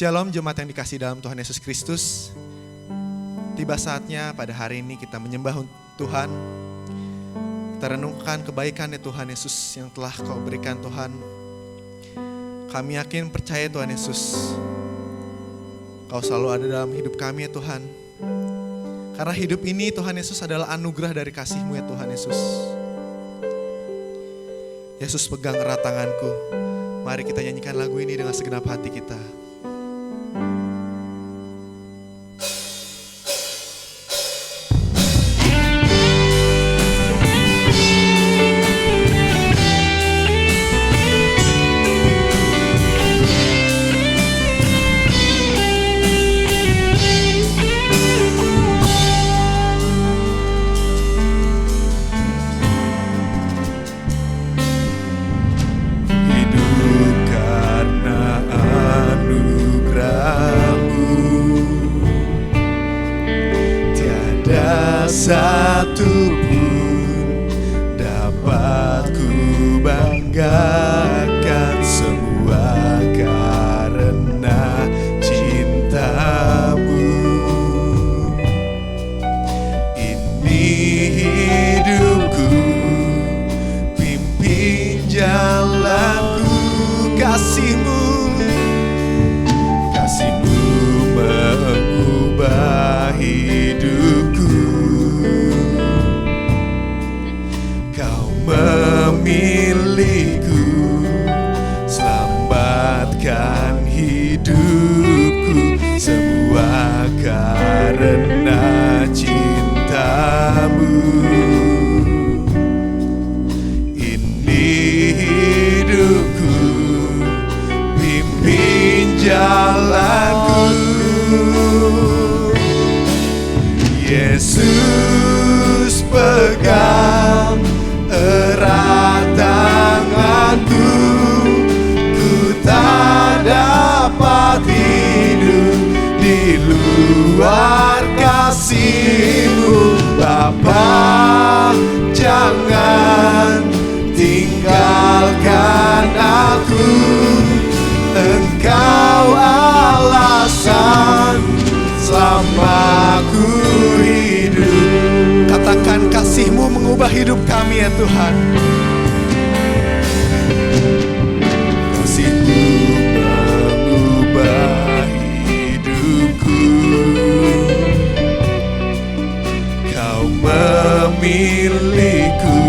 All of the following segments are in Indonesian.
Shalom jemaat yang dikasihi dalam Tuhan Yesus Kristus. Tiba saatnya pada hari ini kita menyembah Tuhan. Kita renungkan kebaikan Tuhan Yesus yang telah Kau berikan Tuhan. Kami yakin percaya Tuhan Yesus, Kau selalu ada dalam hidup kami ya Tuhan. Karena hidup ini Tuhan Yesus adalah anugerah dari kasih-Mu ya Tuhan Yesus. Yesus pegang erat tanganku. Mari kita nyanyikan lagu ini dengan segenap hati kita. Satu pun dapat ku banggakan, semua karena cinta-Mu. Ini hidupku, pimpin jalanku, kasih-Mu, kasih-Mu mengubah hidupku. Memiliku, selamatkan hidupku, semua karena cinta-Mu. Ini hidupku, pimpin jalanku. Yesus pegang erat tanganku, ku tak dapat hidup di luar kasih-Mu. Bapa, jangan tinggalkan aku, Engkau alasan selama ku hidup. Katakan kasih-Mu mengubah hidup kami ya Tuhan. Kasih-Mu mengubah hidupku. Kau memiliku,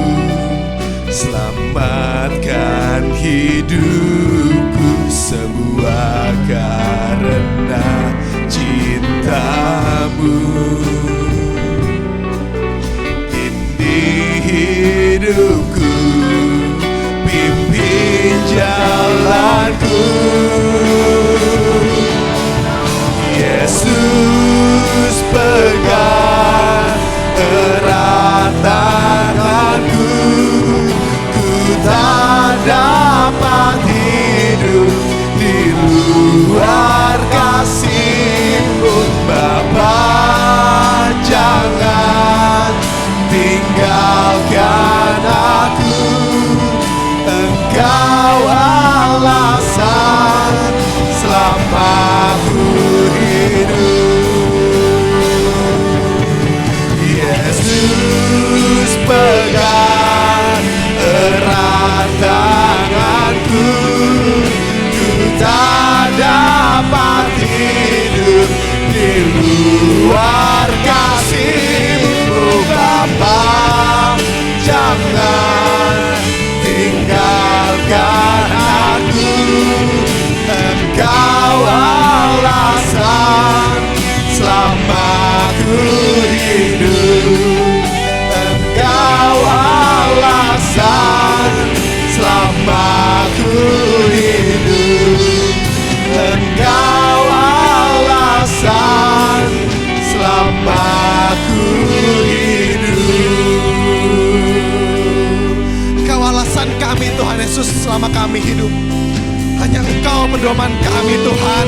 selamatkan hidupku, semua karena cinta-Mu. Hidupku, pimpin jalanku. Yesus pegang erat tanganku, ku tak dapat hidup di luar kasih-Mu. Bapa, jangan tinggalkan aku, Engkau alasan selama ku hidup. Yesus pegang erat tanganku, ku tak dapat hidup di luar kasih-Mu. Bapa, jangan tinggalkan aku, Engkau alasan selama ku hidup. Engkau alasan selama ku hidup. Engkau alasan selama ku hidup. Engkau alasan kami Tuhan Yesus selama kami hidup. Hanya Engkau pedoman kami Tuhan.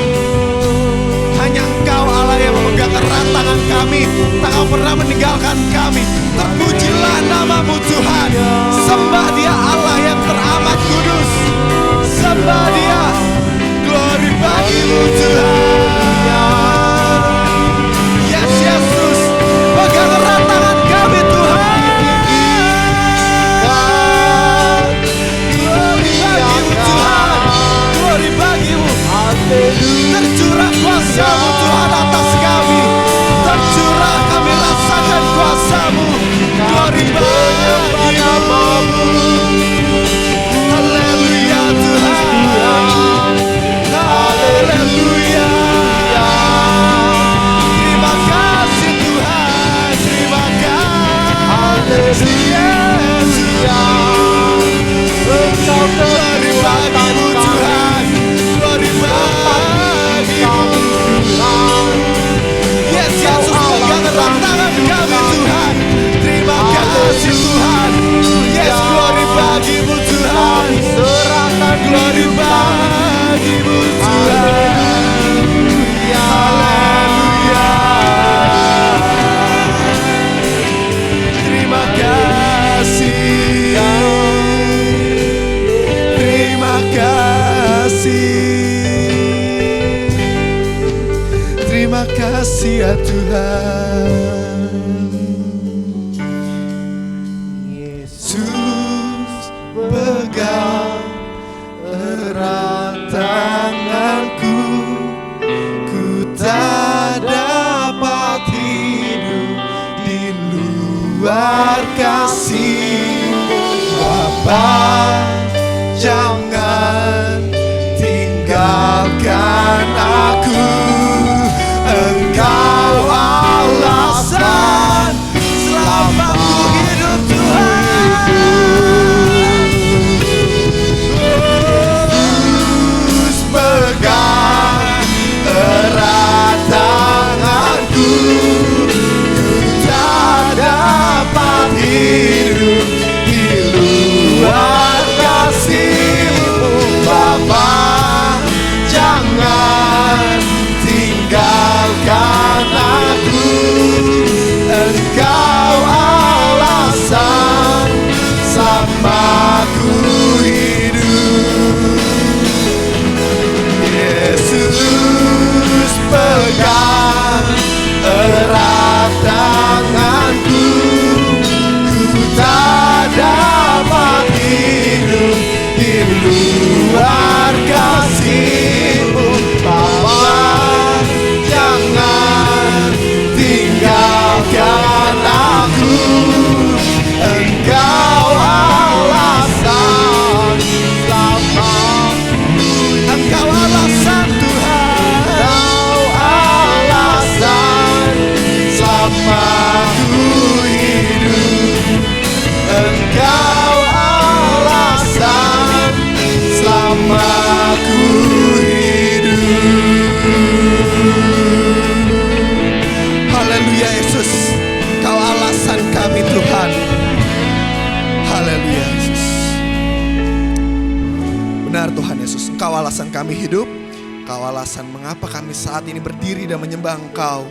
Hanya Engkau Allah yang memegang erat tangan kami, tak kau pernah meninggalkan kami. Terpujilah nama-Mu Tuhan. Sembah Dia Allah yang teramat kudus. Sembah Dia. Glory bagi-Mu Tuhan. kasih ya Tuhan. Yesus pegang erat tanganku, ku tak dapat hidup di luar kasih. Bapa, jangan tinggalkan aku. Engkau alasan selamaku hidup Tuhan. Terus pegang erat tanganku, ku tak dapat hidup di luar kasih-Mu. Bapa, jangan tinggalkan aku. Engkau alasan selamaku hidup. Yesus pegang erat tanganku, ku tak dapat hidup di luar kasih-Mu. Bapa, jangan tinggalkan aku. Engkau alasan selamaku. Engkau alasan Tuhan. Engkau alasan selamaku hidup. Engkau alasan selamaku hidup. Haleluya Yesus, Kau alasan kami Tuhan. Haleluya Yesus. Benar Tuhan Yesus, Engkau alasan kami hidup. Engkau alasan mengapa kami saat ini berdiri dan menyembah Engkau.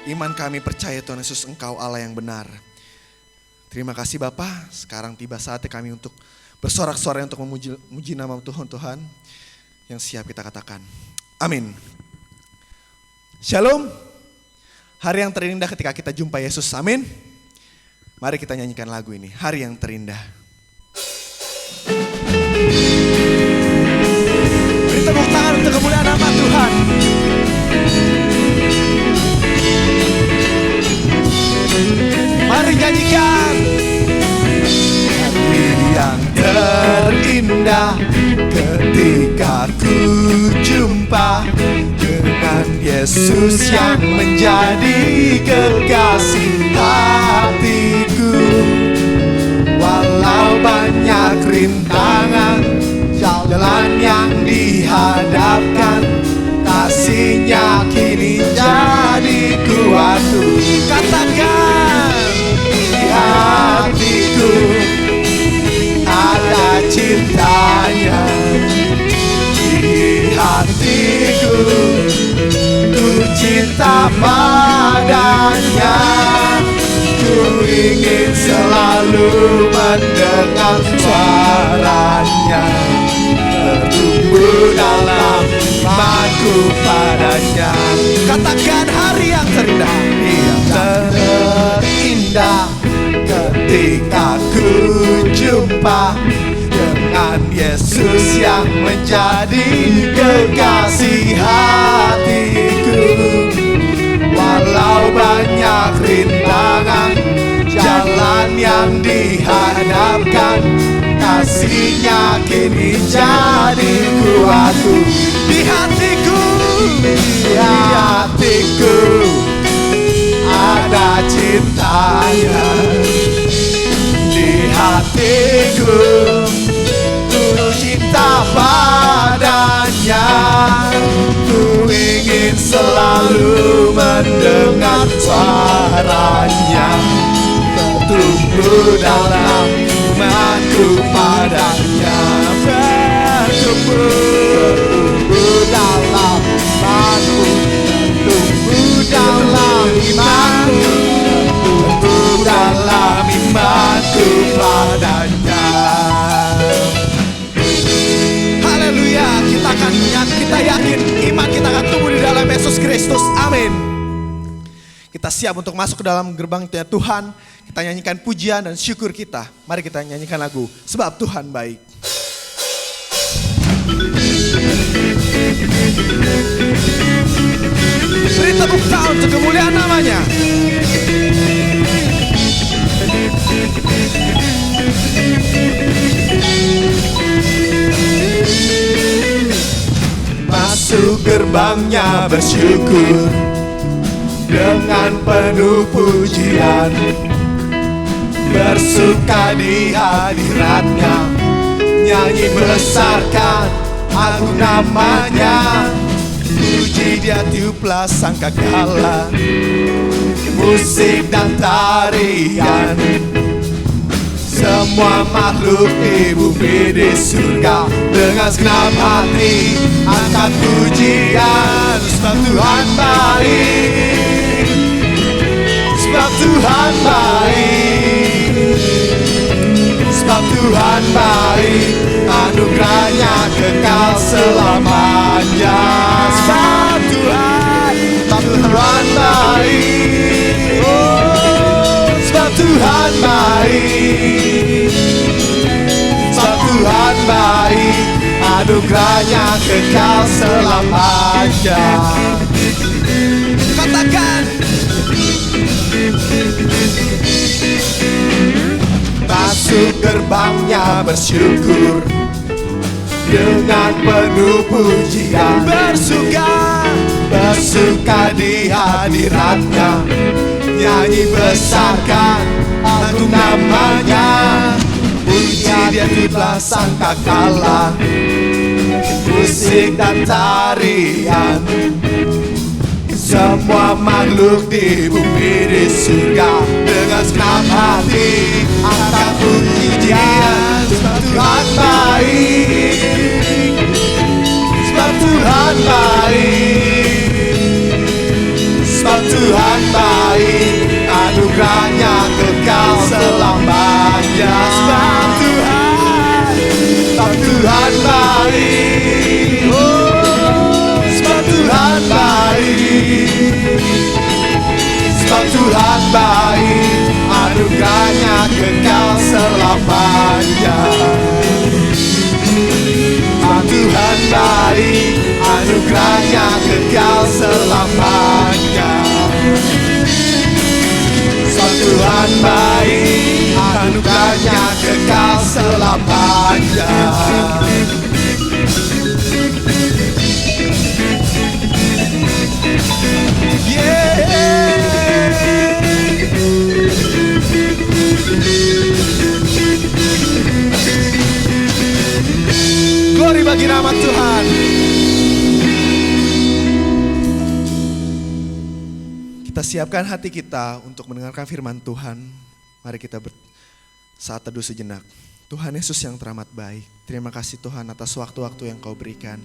Iman kami percaya Tuhan Yesus, Engkau Allah yang benar. Terima kasih Bapa. Sekarang tiba saatnya kami untuk bersorak-sorai untuk memuji nama Tuhan yang siap kita katakan. Amin. Shalom. Hari yang terindah ketika kita jumpa Yesus. Amin. Mari kita nyanyikan lagu ini. Hari yang terindah. Beri tepuk tangan untuk kemuliaan nama Tuhan. Mari nyanyikan. Hari yang terindah ketika ku jumpa dengan Yesus yang menjadi kekasih hatiku. Walau banyak rintangan, jalan yang dihadapkan, kasih-Nya kini jadi kuatku. Katakan, di hatiku ada cintanya, di hatiku ku cinta padanya. Ku ingin selalu mendengar suaranya, bertumbuh dalam imanku padanya. Katakan, hari yang terindah, yang terindah ketika ku jumpa dengan Yesus yang menjadi kekasih hatiku. Walau banyak rintangan, jalan yang dihadapkan, kasih-Nya kini jadi kuatku. Di hatiku, di hatiku ada cintanya, di hatiku ku cinta padanya. Ku ingin selalu mendengar suaranya, bertumbuh dalam imanku padanya. Bertumbuh dalam imanku, bertumbuh dalam imanku, bertumbuh dalam imanku padanya. Haleluya, kita yakin iman kita akan tumbuh di dalam Yesus Kristus. Amin. Kita siap untuk masuk ke dalam gerbang-Nya Tuhan. Kita nyanyikan pujian dan syukur kita. Mari kita nyanyikan lagu Sebab Tuhan Baik. Beri tepuk tangan untuk kemuliaan namanya. Masuk gerbangnya bersyukur dengan penuh pujian, bersuka di hadiratnya, nyanyi besarkan agung namanya. Puji Dia tiuplah sangkakala, musik dan tarian. Semua makhluk di bumi di surga dengan segenap hati angkat pujian. Sebab Tuhan baik, sebab Tuhan baik, sebab Tuhan baik, anugerahnya kekal selamanya. Sebab Tuhan baik, oh, sebab Tuhan baik, sebab Tuhan baik, anugerahnya kekal selamanya. Katakan, masuk gerbangnya bersyukur dengan penuh pujian, bersuka di hadiratnya, nyanyi besarkan agung namanya. Puji Dia tiuplah sangkakala, musik dan tarian. Semua makhluk di bumi di surga dengan segenap hati angkat pujian. Sebab Tuhan baik, sebab Tuhan baik, sebab Tuhan baik, anugerahnya kekal selamanya. Sebab Tuhan baik, oh, sebab Tuhan baik, sebab Tuhan baik, anugerahnya kekal selamanya. Sebab Tuhan baik, anugerahnya kekal selamanya. Sebab Tuhan baik, anugerahnya kekal selamanya. Glory bagi nama Tuhan. Kita siapkan hati kita untuk mendengarkan firman Tuhan. Mari kita saat teduh sejenak. Tuhan Yesus yang teramat baik, terima kasih Tuhan atas waktu-waktu yang Kau berikan.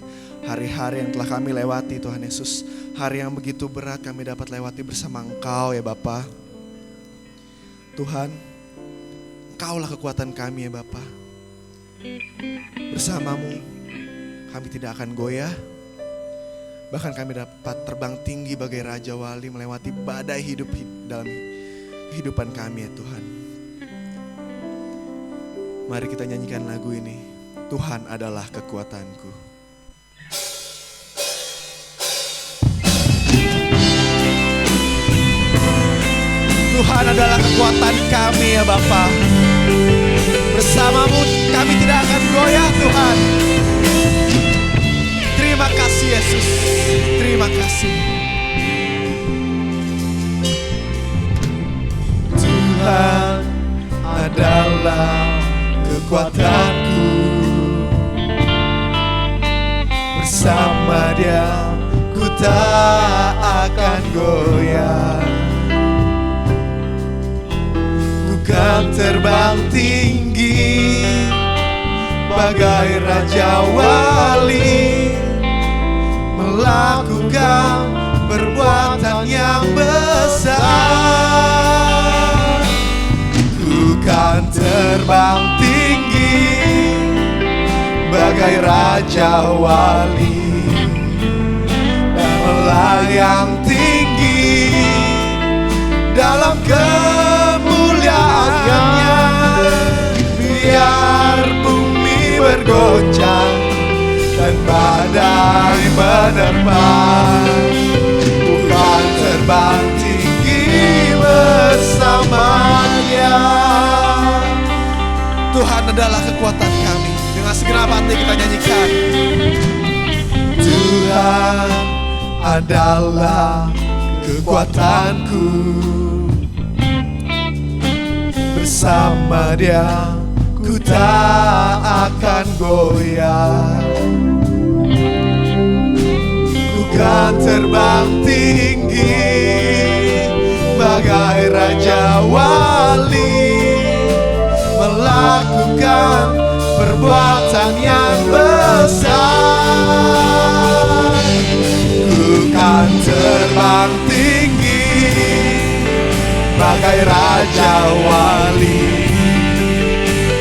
Hari-hari yang telah kami lewati Tuhan Yesus, hari yang begitu berat kami dapat lewati bersama Engkau ya Bapa. Tuhan, Engkaulah kekuatan kami ya Bapa. Bersamamu kami tidak akan goyah. Bahkan kami dapat terbang tinggi bagai Raja Wali melewati badai hidup dalam kehidupan kami ya Tuhan. Mari kita nyanyikan lagu ini. Tuhan adalah kekuatanku. Tuhan adalah kekuatan kami ya Bapa. Bersamamu kami tidak akan goyah Tuhan. Terima kasih Yesus. Terima kasih. Tuhan adalah kekuatanku. Bersama Dia ku tak akan goyah. Ku kan terbang tinggi bagai Raja Wali, melakukan perbuatan yang besar. Ku kan terbang tinggi bagai Raja Wali, dan melayang tinggi badai menerpa, bukan terbang tinggi bersamanya. Tuhan adalah kekuatan kami. Dengan segenap hati kita nyanyikan. Tuhan adalah kekuatanku, bersama Dia ku tak akan goyah. Ku kan terbang tinggi bagai raja wali, melakukan perbuatan yang besar. Ku kan terbang tinggi bagai raja wali,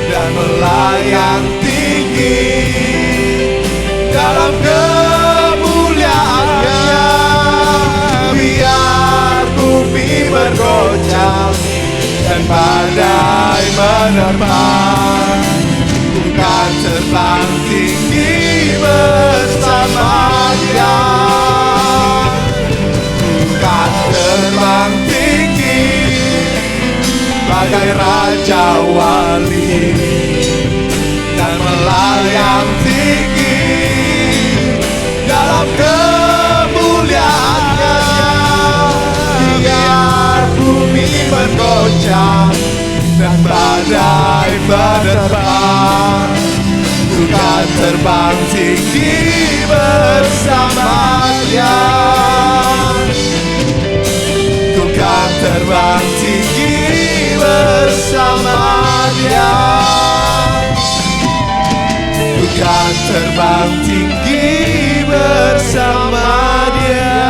dan melayang tinggi dalam kemuliaannya. Biar bumi bergoncang dan badai menerpa, bukan terbang tinggi bersama Dia. Bukan terbang tinggi bagai raja wali, dan melayang tinggi dalam kemuliaannya. Biar bumi bergoncang dan badai menerpa, bukan terbang tinggi bersama Dia. Bukan terbang tinggi bersama Dia. Bukan terbang tinggi bersama Dia.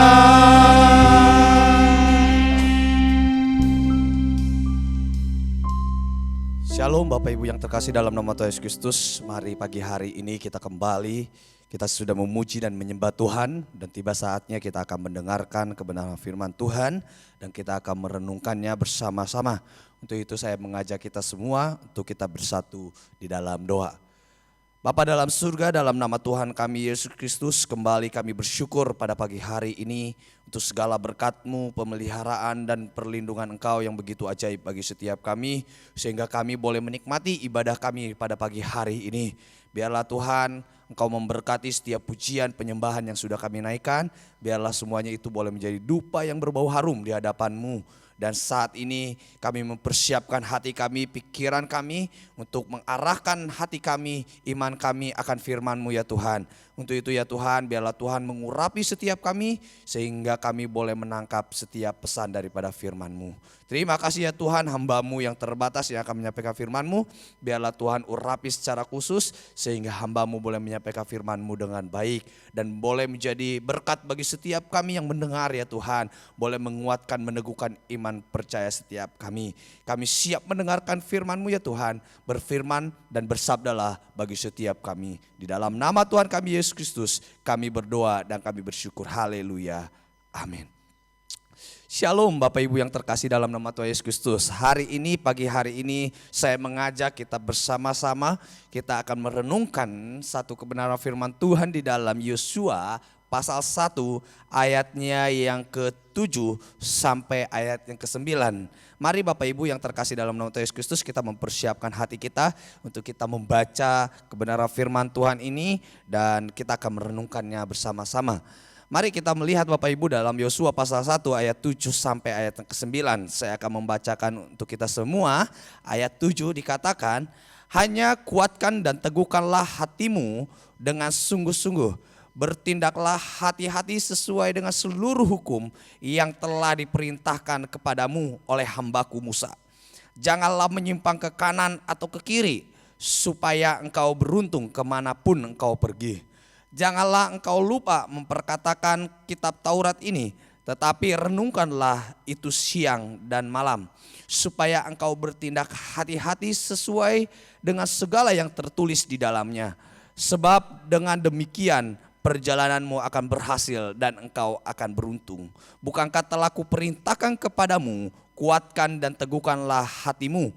Shalom Bapak Ibu yang terkasih dalam nama Tuhan Yesus Kristus. Mari pagi hari ini kita kembali. Kita sudah memuji dan menyembah Tuhan, dan tiba saatnya kita akan mendengarkan kebenaran firman Tuhan dan kita akan merenungkannya bersama-sama. Untuk itu saya mengajak kita semua untuk kita bersatu di dalam doa. Bapa dalam surga, dalam nama Tuhan kami Yesus Kristus, kembali kami bersyukur pada pagi hari ini untuk segala berkat-Mu, pemeliharaan dan perlindungan Engkau yang begitu ajaib bagi setiap kami, sehingga kami boleh menikmati ibadah kami pada pagi hari ini. Biarlah Tuhan Engkau memberkati setiap pujian penyembahan yang sudah kami naikkan. Biarlah semuanya itu boleh menjadi dupa yang berbau harum di hadapan-Mu. Dan saat ini kami mempersiapkan hati kami, pikiran kami untuk mengarahkan hati kami, iman kami akan firman-Mu ya Tuhan. Untuk itu ya Tuhan, biarlah Tuhan mengurapi setiap kami sehingga kami boleh menangkap setiap pesan daripada firman-Mu. Terima kasih ya Tuhan, hamba-Mu yang terbatas yang akan menyampaikan firman-Mu. Biarlah Tuhan urapi secara khusus sehingga hamba-Mu boleh menyampaikan firman-Mu dengan baik. Dan boleh menjadi berkat bagi setiap kami yang mendengar ya Tuhan. Boleh menguatkan, meneguhkan iman percaya setiap kami. Kami siap mendengarkan firman-Mu ya Tuhan. Berfirman dan bersabdalah bagi setiap kami. Di dalam nama Tuhan kami Yesus Kristus kami berdoa dan kami bersyukur. Haleluya. Amin. Shalom Bapak Ibu yang terkasih dalam nama Tuhan Yesus Kristus. Hari ini, pagi hari ini saya mengajak kita bersama-sama. Kita akan merenungkan satu kebenaran firman Tuhan di dalam Yosua pasal 1 ayatnya yang ke-7 sampai ayat yang ke-9. Mari Bapak Ibu yang terkasih dalam nama Tuhan Yesus Kristus, kita mempersiapkan hati kita untuk kita membaca kebenaran firman Tuhan ini dan kita akan merenungkannya bersama-sama. Mari kita melihat Bapak Ibu dalam Yosua pasal 1 ayat 7 sampai ayat yang ke-9. Saya akan membacakan untuk kita semua. Ayat 7 dikatakan, hanya kuatkan dan teguhkanlah hatimu dengan sungguh-sungguh. Bertindaklah hati-hati sesuai dengan seluruh hukum yang telah diperintahkan kepadamu oleh hambaku Musa. Janganlah menyimpang ke kanan atau ke kiri, supaya engkau beruntung kemanapun engkau pergi. Janganlah engkau lupa memperkatakan kitab Taurat ini, tetapi renungkanlah itu siang dan malam, supaya engkau bertindak hati-hati sesuai dengan segala yang tertulis di dalamnya. Sebab dengan demikian perjalananmu akan berhasil dan engkau akan beruntung. Bukankah telah kuperintahkan kepadamu, kuatkan dan teguhkanlah hatimu.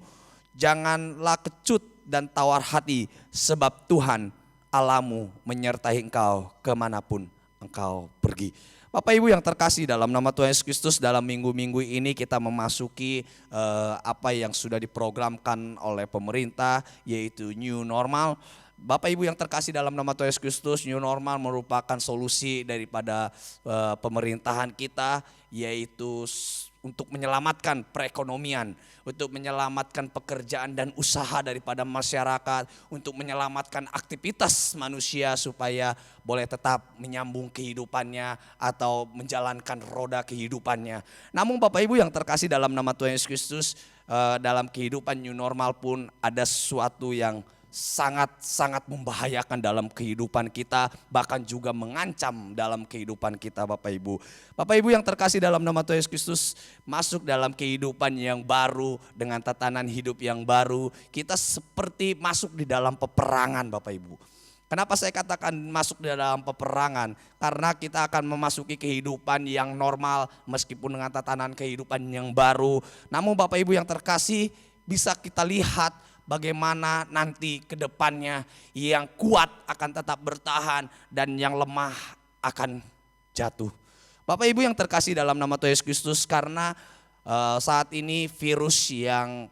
Janganlah kecut dan tawar hati, sebab Tuhan Allahmu menyertai engkau kemanapun engkau pergi. Bapak Ibu yang terkasih, dalam nama Tuhan Yesus Kristus, dalam minggu-minggu ini kita memasuki apa yang sudah diprogramkan oleh pemerintah, yaitu new normal. Bapak Ibu yang terkasih, dalam nama Tuhan Yesus Kristus, new normal merupakan solusi daripada pemerintahan kita, yaitu untuk menyelamatkan perekonomian, untuk menyelamatkan pekerjaan dan usaha daripada masyarakat, untuk menyelamatkan aktivitas manusia supaya boleh tetap menyambung kehidupannya atau menjalankan roda kehidupannya. Namun Bapak Ibu yang terkasih, dalam nama Tuhan Yesus Kristus, dalam kehidupan new normal pun ada sesuatu yang sangat-sangat membahayakan dalam kehidupan kita, bahkan juga mengancam dalam kehidupan kita Bapak Ibu. Bapak Ibu yang terkasih, dalam nama Tuhan Yesus Kristus, masuk dalam kehidupan yang baru dengan tatanan hidup yang baru, kita seperti masuk di dalam peperangan Bapak Ibu. Kenapa saya katakan masuk di dalam peperangan? Karena kita akan memasuki kehidupan yang normal meskipun dengan tatanan kehidupan yang baru. Namun Bapak Ibu yang terkasih, bisa kita lihat bagaimana nanti ke depannya yang kuat akan tetap bertahan dan yang lemah akan jatuh. Bapak Ibu yang terkasih, dalam nama Tuhan Yesus Kristus, karena saat ini virus yang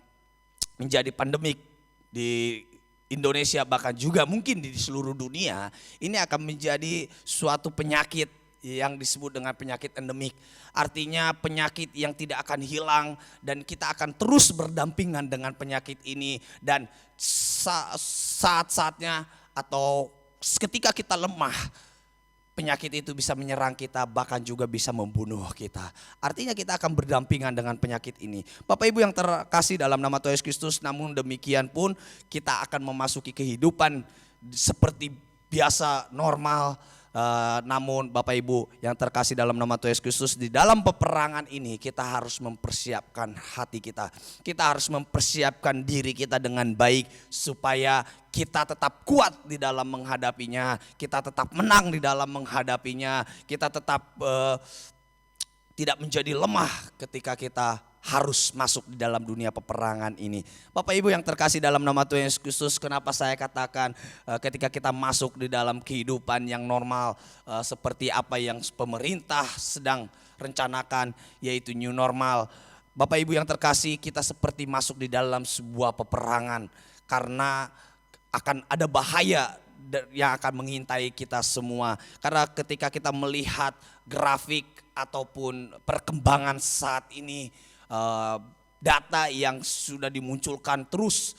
menjadi pandemik di Indonesia, bahkan juga mungkin di seluruh dunia, ini akan menjadi suatu penyakit yang disebut dengan penyakit endemik. Artinya penyakit yang tidak akan hilang dan kita akan terus berdampingan dengan penyakit ini. Dan saat-saatnya atau ketika kita lemah, penyakit itu bisa menyerang kita, bahkan juga bisa membunuh kita. Artinya kita akan berdampingan dengan penyakit ini. Bapak Ibu yang terkasih, dalam nama Tuhan Yesus Kristus, namun demikian pun kita akan memasuki kehidupan seperti biasa, normal. Namun Bapak Ibu yang terkasih, dalam nama Tuhan Yesus Kristus, di dalam peperangan ini kita harus mempersiapkan hati kita. Kita harus mempersiapkan diri kita dengan baik supaya kita tetap kuat di dalam menghadapinya. Kita tetap menang di dalam menghadapinya. Kita tetap tidak menjadi lemah ketika kita harus masuk di dalam dunia peperangan ini. Bapak Ibu yang terkasih, dalam nama Tuhan Yesus Kristus, kenapa saya katakan ketika kita masuk di dalam kehidupan yang normal seperti apa yang pemerintah sedang rencanakan, yaitu new normal. Bapak Ibu yang terkasih, kita seperti masuk di dalam sebuah peperangan karena akan ada bahaya yang akan mengintai kita semua. Karena ketika kita melihat grafik ataupun perkembangan saat ini, data yang sudah dimunculkan terus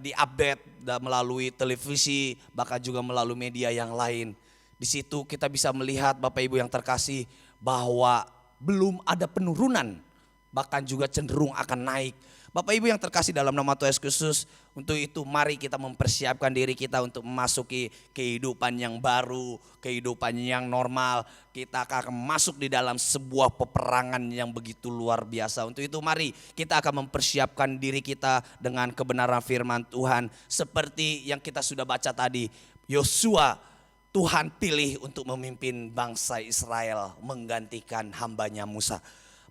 diupdate melalui televisi, bahkan juga melalui media yang lain. Di situ kita bisa melihat Bapak Ibu yang terkasih bahwa belum ada penurunan, bahkan juga cenderung akan naik. Bapak Ibu yang terkasih, dalam nama Tuhan Yesus Kristus, untuk itu mari kita mempersiapkan diri kita untuk memasuki kehidupan yang baru, kehidupan yang normal. Kita akan masuk di dalam sebuah peperangan yang begitu luar biasa. Untuk itu mari kita akan mempersiapkan diri kita dengan kebenaran firman Tuhan. Seperti yang kita sudah baca tadi, Yosua Tuhan pilih untuk memimpin bangsa Israel menggantikan hambanya Musa.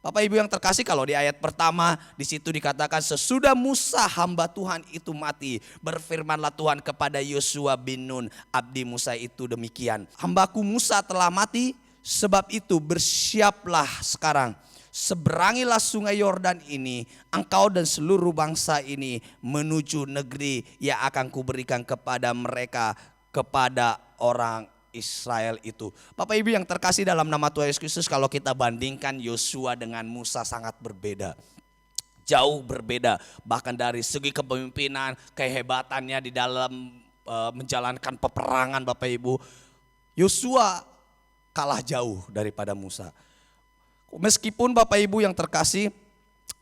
Bapak Ibu yang terkasih, kalau di ayat pertama di situ dikatakan sesudah Musa hamba Tuhan itu mati, berfirmanlah Tuhan kepada Yosua bin Nun abdi Musa itu demikian. Hambaku Musa telah mati, sebab itu bersiaplah sekarang. Seberangilah sungai Yordan ini, engkau dan seluruh bangsa ini menuju negeri yang akan kuberikan kepada mereka, kepada orang Israel itu. Bapak Ibu yang terkasih, dalam nama Tuhan Yesus Kristus, kalau kita bandingkan Yosua dengan Musa sangat berbeda. Jauh berbeda, bahkan dari segi kepemimpinan, kehebatannya di dalam menjalankan peperangan Bapak Ibu. Yosua kalah jauh daripada Musa. Meskipun Bapak Ibu yang terkasih,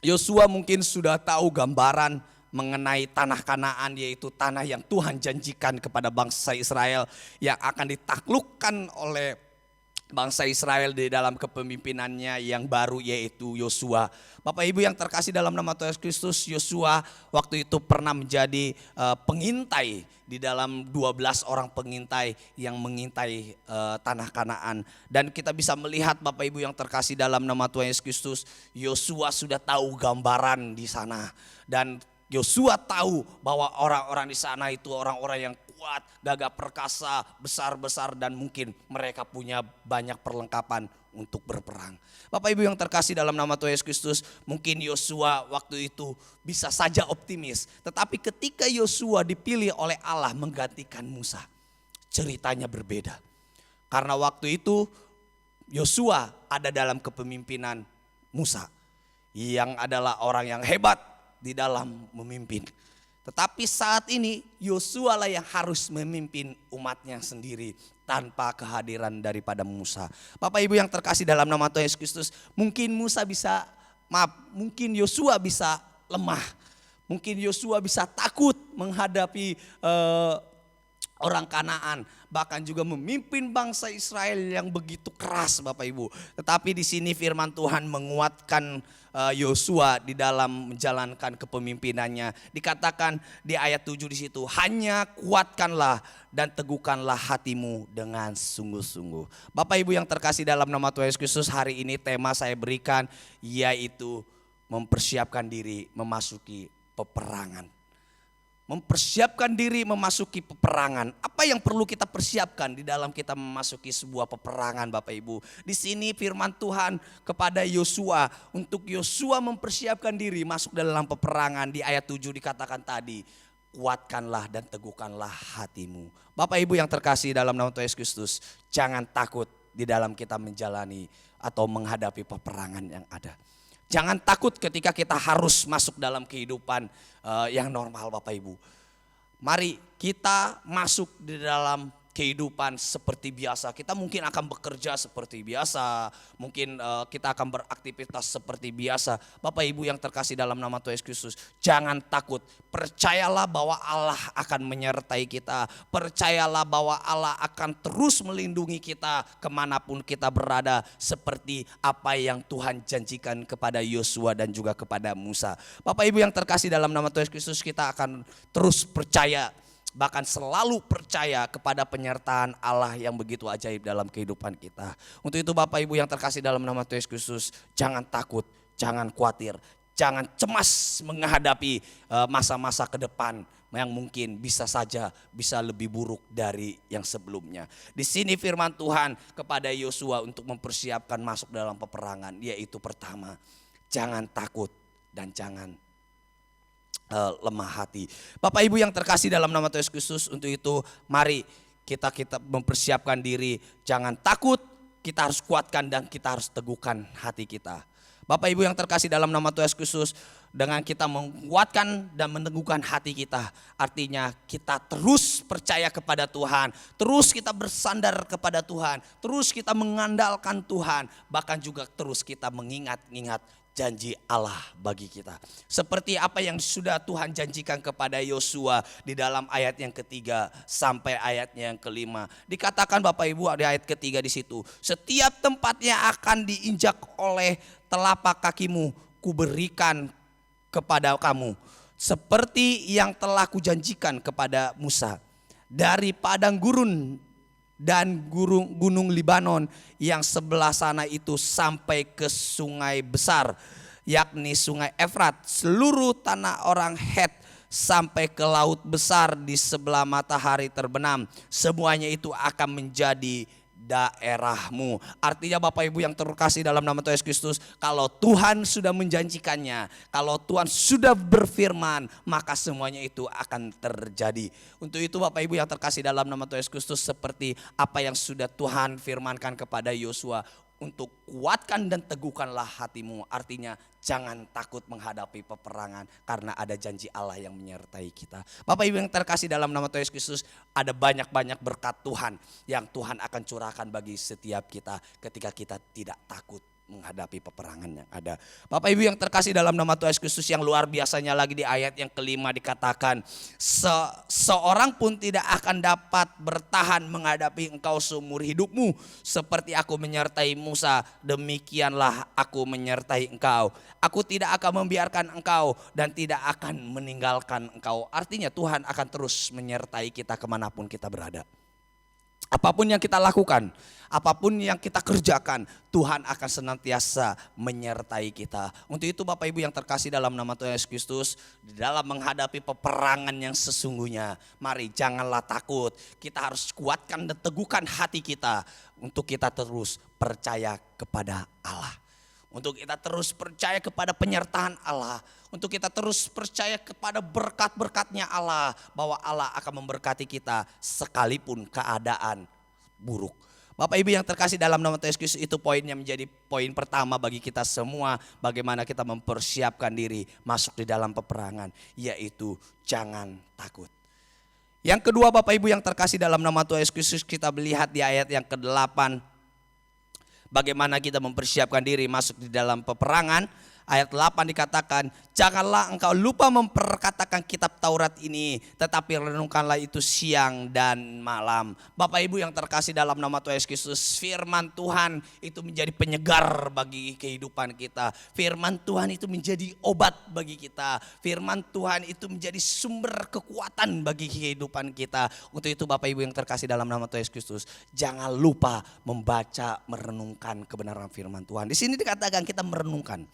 Yosua mungkin sudah tahu gambaran mengenai tanah Kanaan, yaitu tanah yang Tuhan janjikan kepada bangsa Israel yang akan ditaklukkan oleh bangsa Israel di dalam kepemimpinannya yang baru, yaitu Yosua. Bapak Ibu yang terkasih, dalam nama Tuhan Yesus Kristus, Yosua waktu itu pernah menjadi pengintai di dalam 12 orang pengintai yang mengintai tanah Kanaan. Dan kita bisa melihat Bapak Ibu yang terkasih, dalam nama Tuhan Yesus Kristus, Yosua sudah tahu gambaran di sana. Dan Yosua tahu bahwa orang-orang di sana itu orang-orang yang kuat, gagah perkasa, besar-besar dan mungkin mereka punya banyak perlengkapan untuk berperang. Bapak Ibu yang terkasih dalam nama Tuhan Yesus Kristus, mungkin Yosua waktu itu bisa saja optimis. Tetapi ketika Yosua dipilih oleh Allah menggantikan Musa, ceritanya berbeda. Karena waktu itu Yosua ada dalam kepemimpinan Musa, yang adalah orang yang hebat di dalam memimpin. Tetapi saat ini Yosua lah yang harus memimpin umatnya sendiri tanpa kehadiran daripada Musa. Bapak Ibu yang terkasih dalam nama Tuhan Yesus Kristus, mungkin mungkin Yosua bisa lemah. Mungkin Yosua bisa takut menghadapi orang Kanaan, bahkan juga memimpin bangsa Israel yang begitu keras, Bapak Ibu. Tetapi di sini firman Tuhan menguatkan Yosua di dalam menjalankan kepemimpinannya. Dikatakan di ayat 7 di situ, hanya kuatkanlah dan teguhkanlah hatimu dengan sungguh-sungguh. Bapak Ibu yang terkasih dalam nama Tuhan Yesus Kristus, hari ini tema saya berikan yaitu mempersiapkan diri memasuki peperangan. Mempersiapkan diri memasuki peperangan. Apa yang perlu kita persiapkan di dalam kita memasuki sebuah peperangan, Bapak Ibu? Di sini firman Tuhan kepada Yosua, untuk Yosua mempersiapkan diri masuk dalam peperangan. Di ayat 7 dikatakan tadi, kuatkanlah dan teguhkanlah hatimu. Bapak Ibu yang terkasih dalam nama Tuhan Yesus Kristus, jangan takut di dalam kita menjalani atau menghadapi peperangan yang ada. Jangan takut ketika kita harus masuk dalam kehidupan yang normal, Bapak Ibu. Mari kita masuk di dalam kehidupan seperti biasa. Kita mungkin akan bekerja seperti biasa, mungkin kita akan beraktivitas seperti biasa. Bapak Ibu yang terkasih dalam nama Tuhan Yesus Kristus, jangan takut. Percayalah bahwa Allah akan menyertai kita. Percayalah bahwa Allah akan terus melindungi kita kemanapun kita berada, seperti apa yang Tuhan janjikan kepada Yosua dan juga kepada Musa. Bapak Ibu yang terkasih dalam nama Tuhan Yesus Kristus, kita akan terus percaya, bahkan selalu percaya kepada penyertaan Allah yang begitu ajaib dalam kehidupan kita. Untuk itu Bapak Ibu yang terkasih dalam nama Tuhan Yesus Kristus, jangan takut, jangan khawatir, jangan cemas menghadapi masa-masa ke depan yang mungkin bisa saja bisa lebih buruk dari yang sebelumnya. Di sini firman Tuhan kepada Yosua untuk mempersiapkan masuk dalam peperangan, yaitu pertama, jangan takut dan jangan lemah hati. Bapak Ibu yang terkasih dalam nama Tuhan Yesus Kristus, untuk itu mari kita mempersiapkan diri. Jangan takut, kita harus kuatkan dan kita harus teguhkan hati kita. Bapak Ibu yang terkasih dalam nama Tuhan Yesus Kristus, dengan kita menguatkan dan meneguhkan hati kita, artinya kita terus percaya kepada Tuhan, terus kita bersandar kepada Tuhan, terus kita mengandalkan Tuhan, bahkan juga terus kita mengingat-ingat janji Allah bagi kita. Seperti apa yang sudah Tuhan janjikan kepada Yosua di dalam ayat yang ketiga sampai ayatnya yang kelima. Dikatakan Bapak Ibu di ayat ketiga di situ, setiap tempatnya akan diinjak oleh telapak kakimu, kuberikan kepada kamu, seperti yang telah kujanjikan kepada Musa. Dari padang gurun dan gunung Libanon yang sebelah sana itu sampai ke sungai besar, yakni sungai Efrat, seluruh tanah orang Het sampai ke laut besar di sebelah matahari terbenam, semuanya itu akan menjadi daerahmu. Artinya Bapak Ibu yang terkasih dalam nama Tuhan Yesus Kristus, kalau Tuhan sudah menjanjikannya, kalau Tuhan sudah berfirman, maka semuanya itu akan terjadi. Untuk itu Bapak Ibu yang terkasih dalam nama Tuhan Yesus Kristus, seperti apa yang sudah Tuhan firmankan kepada Yosua, untuk kuatkan dan teguhkanlah hatimu. Artinya jangan takut menghadapi peperangan, karena ada janji Allah yang menyertai kita. Bapak Ibu yang terkasih dalam nama Tuhan Yesus Kristus, ada banyak-banyak berkat Tuhan yang Tuhan akan curahkan bagi setiap kita ketika kita tidak takut menghadapi peperangan yang ada. Bapak Ibu yang terkasih dalam nama Tuhan Yesus Kristus, yang luar biasanya lagi di ayat yang kelima dikatakan, seorang pun tidak akan dapat bertahan menghadapi engkau seumur hidupmu, seperti aku menyertai Musa, demikianlah aku menyertai engkau. Aku tidak akan membiarkan engkau dan tidak akan meninggalkan engkau. Artinya Tuhan akan terus menyertai kita kemanapun kita berada. Apapun yang kita lakukan, apapun yang kita kerjakan, Tuhan akan senantiasa menyertai kita. Untuk itu Bapak Ibu yang terkasih dalam nama Tuhan Yesus Kristus, di dalam menghadapi peperangan yang sesungguhnya, mari janganlah takut. Kita harus kuatkan dan teguhkan hati kita untuk kita terus percaya kepada Allah. Untuk kita terus percaya kepada penyertaan Allah. Untuk kita terus percaya kepada berkat-berkatnya Allah. Bahwa Allah akan memberkati kita sekalipun keadaan buruk. Bapak Ibu yang terkasih dalam nama Tuhan Yesus Kristus, itu poinnya menjadi poin pertama bagi kita semua. Bagaimana kita mempersiapkan diri masuk di dalam peperangan. Yaitu jangan takut. Yang kedua Bapak Ibu yang terkasih dalam nama Tuhan Yesus Kristus, kita melihat di ayat yang ke-8. Bagaimana kita mempersiapkan diri masuk di dalam peperangan. Ayat 8 dikatakan, janganlah engkau lupa memperkatakan kitab Taurat ini, tetapi renungkanlah itu siang dan malam. Bapak Ibu yang terkasih dalam nama Tuhan Yesus Kristus, firman Tuhan itu menjadi penyegar bagi kehidupan kita. Firman Tuhan itu menjadi obat bagi kita. Firman Tuhan itu menjadi sumber kekuatan bagi kehidupan kita. Untuk itu Bapak Ibu yang terkasih dalam nama Tuhan Yesus Kristus, jangan lupa membaca, merenungkan kebenaran firman Tuhan. Di sini dikatakan kita merenungkan.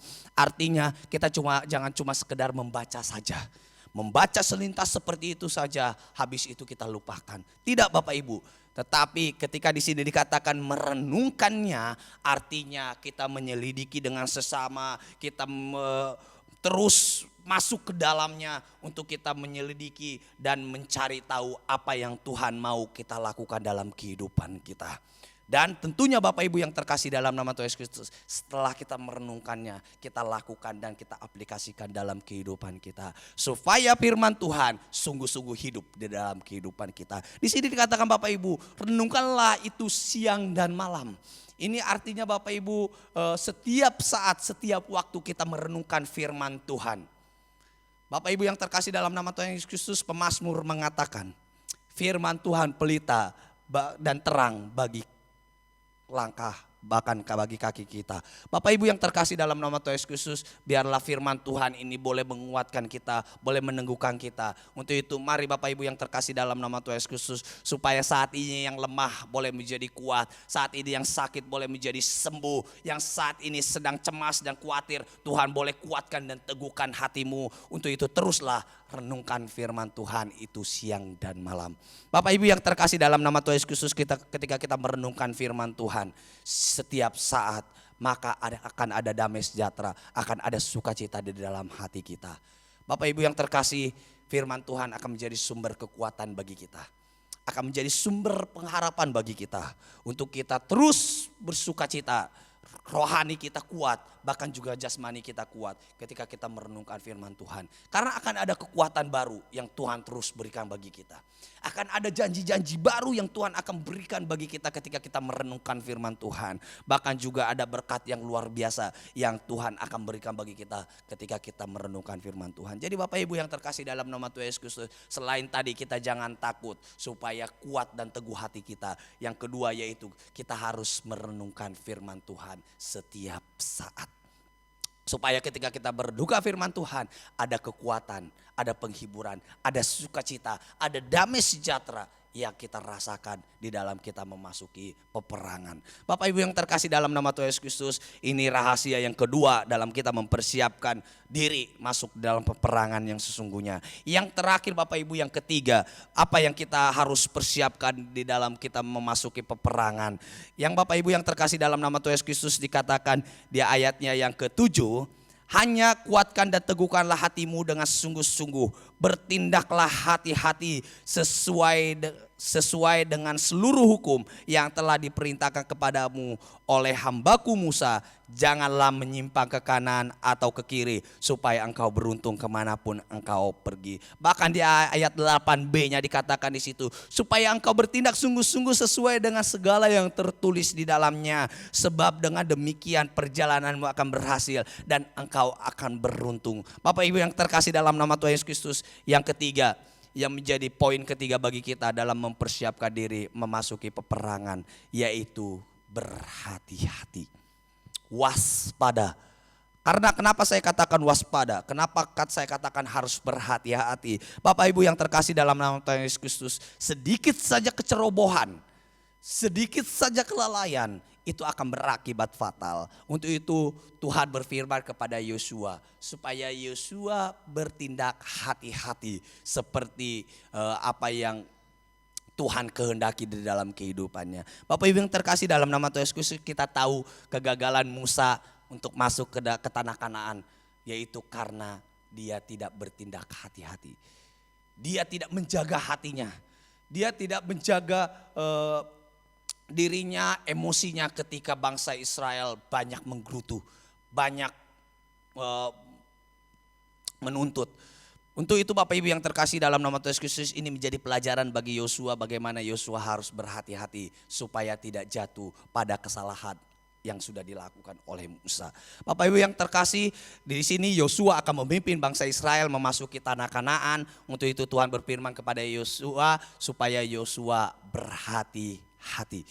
Artinya kita jangan cuma sekedar membaca saja. Membaca selintas seperti itu saja, habis itu kita lupakan. Tidak Bapak Ibu, tetapi ketika di sini dikatakan merenungkannya, artinya kita menyelidiki dengan sesama, kita terus masuk ke dalamnya untuk kita menyelidiki dan mencari tahu apa yang Tuhan mau kita lakukan dalam kehidupan kita. Dan tentunya Bapak Ibu yang terkasih dalam nama Tuhan Yesus Kristus, setelah kita merenungkannya, kita lakukan dan kita aplikasikan dalam kehidupan kita. Supaya firman Tuhan sungguh-sungguh hidup di dalam kehidupan kita. Di sini dikatakan Bapak Ibu, renungkanlah itu siang dan malam. Ini artinya Bapak Ibu, setiap saat, setiap waktu kita merenungkan firman Tuhan. Bapak Ibu yang terkasih dalam nama Tuhan Yesus Kristus, pemazmur mengatakan, firman Tuhan pelita dan terang bagi langkah bahkan bagi kaki kita. Bapak Ibu yang terkasih dalam nama Tuhan Yesus Kristus, biarlah firman Tuhan ini boleh menguatkan kita, boleh meneguhkan kita. Untuk itu mari Bapak Ibu yang terkasih dalam nama Tuhan Yesus Kristus, supaya saat ini yang lemah boleh menjadi kuat, saat ini yang sakit boleh menjadi sembuh, yang saat ini sedang cemas dan khawatir, Tuhan boleh kuatkan dan teguhkan hatimu. Untuk itu teruslah renungkan firman Tuhan itu siang dan malam. Bapak Ibu yang terkasih dalam nama Tuhan Yesus Kristus, ketika kita merenungkan firman Tuhan setiap saat, maka akan ada damai sejahtera, akan ada sukacita di dalam hati kita. Bapak Ibu yang terkasih, firman Tuhan akan menjadi sumber kekuatan bagi kita, akan menjadi sumber pengharapan bagi kita, untuk kita terus bersukacita. Rohani kita kuat, bahkan juga jasmani kita kuat ketika kita merenungkan firman Tuhan. Karena akan ada kekuatan baru yang Tuhan terus berikan bagi kita. Akan ada janji-janji baru yang Tuhan akan berikan bagi kita ketika kita merenungkan firman Tuhan. Bahkan juga ada berkat yang luar biasa yang Tuhan akan berikan bagi kita ketika kita merenungkan firman Tuhan. Jadi Bapak Ibu yang terkasih dalam nama Tuhan Yesus Kristus, selain tadi kita jangan takut supaya kuat dan teguh hati kita. Yang kedua yaitu kita harus merenungkan firman Tuhan setiap saat. Supaya ketika kita berduka firman Tuhan, ada kekuatan, ada penghiburan, ada sukacita, ada damai sejahtera yang kita rasakan di dalam kita memasuki peperangan. Bapak Ibu yang terkasih dalam nama Tuhan Yesus Kristus, ini rahasia yang kedua dalam kita mempersiapkan diri masuk dalam peperangan yang sesungguhnya. Yang terakhir Bapak Ibu yang ketiga, apa yang kita harus persiapkan di dalam kita memasuki peperangan. Yang Bapak Ibu yang terkasih dalam nama Tuhan Yesus Kristus dikatakan di ayatnya yang ke-7, hanya kuatkan dan teguhkanlah hatimu dengan sungguh-sungguh. Bertindaklah hati-hati sesuai dengan seluruh hukum yang telah diperintahkan kepadamu oleh hambaku Musa. Janganlah menyimpang ke kanan atau ke kiri supaya engkau beruntung kemanapun engkau pergi. Bahkan di ayat 8b-nya dikatakan di situ, supaya engkau bertindak sungguh-sungguh sesuai dengan segala yang tertulis di dalamnya. Sebab dengan demikian perjalananmu akan berhasil dan engkau akan beruntung. Bapak Ibu yang terkasih dalam nama Tuhan Yesus Kristus, yang ketiga, yang menjadi poin ketiga bagi kita dalam mempersiapkan diri memasuki peperangan, yaitu berhati-hati. Waspada. Karena kenapa saya katakan waspada? Kenapa saya katakan harus berhati-hati? Bapak Ibu yang terkasih dalam nama Tuhan Yesus Kristus, sedikit saja kecerobohan, sedikit saja kelalaian itu akan berakibat fatal. Untuk itu Tuhan berfirman kepada Yosua supaya Yosua bertindak hati-hati seperti apa yang Tuhan kehendaki di dalam kehidupannya. Bapak Ibu yang terkasih, dalam nama Tuhan Yesus kita tahu kegagalan Musa untuk masuk ke tanah Kanaan, yaitu karena dia tidak bertindak hati-hati. Dia tidak menjaga hatinya. Dia tidak menjaga dirinya, emosinya ketika bangsa Israel banyak menggerutu, banyak menuntut. Untuk itu Bapak Ibu yang terkasih, dalam nama Tuhan Yesus ini menjadi pelajaran bagi Yosua bagaimana Yosua harus berhati-hati supaya tidak jatuh pada kesalahan yang sudah dilakukan oleh Musa. Bapak Ibu yang terkasih, di sini Yosua akan memimpin bangsa Israel memasuki tanah Kanaan. Untuk itu Tuhan berfirman kepada Yosua supaya Yosua berhati-hati.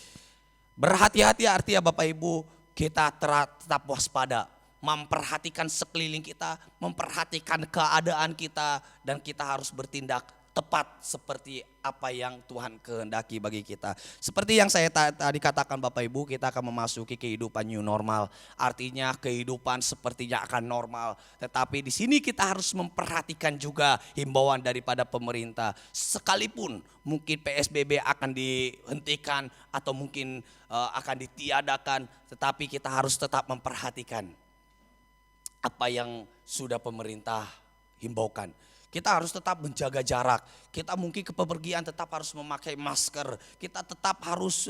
Berhati-hati artinya Bapak Ibu kita tetap waspada, memperhatikan sekeliling kita, memperhatikan keadaan kita, dan kita harus bertindak tepat seperti apa yang Tuhan kehendaki bagi kita. Seperti yang saya tadi katakan Bapak Ibu, kita akan memasuki kehidupan new normal. Artinya kehidupan sepertinya akan normal. Tetapi di sini kita harus memperhatikan juga himbauan daripada pemerintah. Sekalipun mungkin PSBB akan dihentikan atau mungkin akan ditiadakan, tetapi kita harus tetap memperhatikan apa yang sudah pemerintah himbaukan. Kita harus tetap menjaga jarak. Kita mungkin ke pepergian tetap harus memakai masker. Kita tetap harus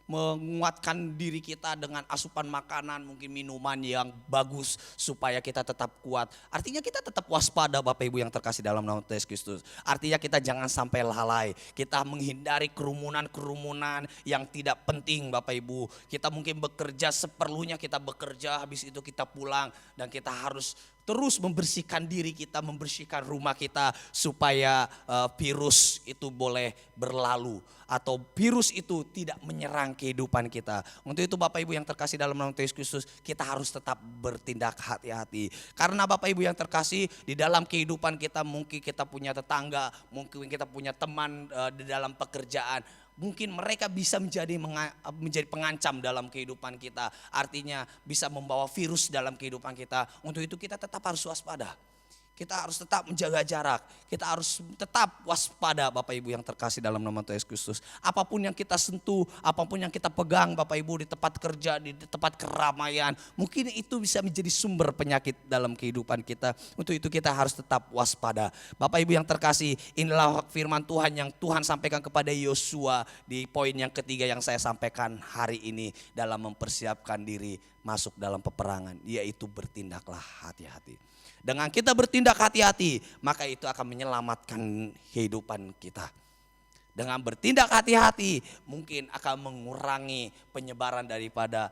menguatkan diri kita dengan asupan makanan, mungkin minuman yang bagus supaya kita tetap kuat. Artinya kita tetap waspada Bapak Ibu yang terkasih dalam nama Tuhan Yesus Kristus. Artinya kita jangan sampai lalai. Kita menghindari kerumunan-kerumunan yang tidak penting Bapak Ibu. Kita mungkin bekerja seperlunya, kita bekerja, habis itu kita pulang, dan kita harus terus membersihkan diri kita, membersihkan rumah kita supaya virus itu boleh berlalu atau virus itu tidak menyerang kehidupan kita. Untuk itu Bapak Ibu yang terkasih dalam nama Tuhan Yesus Kristus, kita harus tetap bertindak hati-hati. Karena Bapak Ibu yang terkasih, di dalam kehidupan kita mungkin kita punya tetangga, mungkin kita punya teman di dalam pekerjaan. Mungkin mereka bisa menjadi pengancam dalam kehidupan kita. Artinya bisa membawa virus dalam kehidupan kita. Untuk itu kita tetap harus waspada. Kita harus tetap menjaga jarak. Kita harus tetap waspada Bapak Ibu yang terkasih dalam nama Tuhan Yesus Kristus. Apapun yang kita sentuh, apapun yang kita pegang Bapak Ibu di tempat kerja, di tempat keramaian. Mungkin itu bisa menjadi sumber penyakit dalam kehidupan kita. Untuk itu kita harus tetap waspada. Bapak Ibu yang terkasih, inilah firman Tuhan yang Tuhan sampaikan kepada Yosua di poin yang ketiga yang saya sampaikan hari ini dalam mempersiapkan diri masuk dalam peperangan. Yaitu bertindaklah hati-hati. Dengan kita bertindak hati-hati, maka itu akan menyelamatkan kehidupan kita. Dengan bertindak hati-hati, mungkin akan mengurangi penyebaran daripada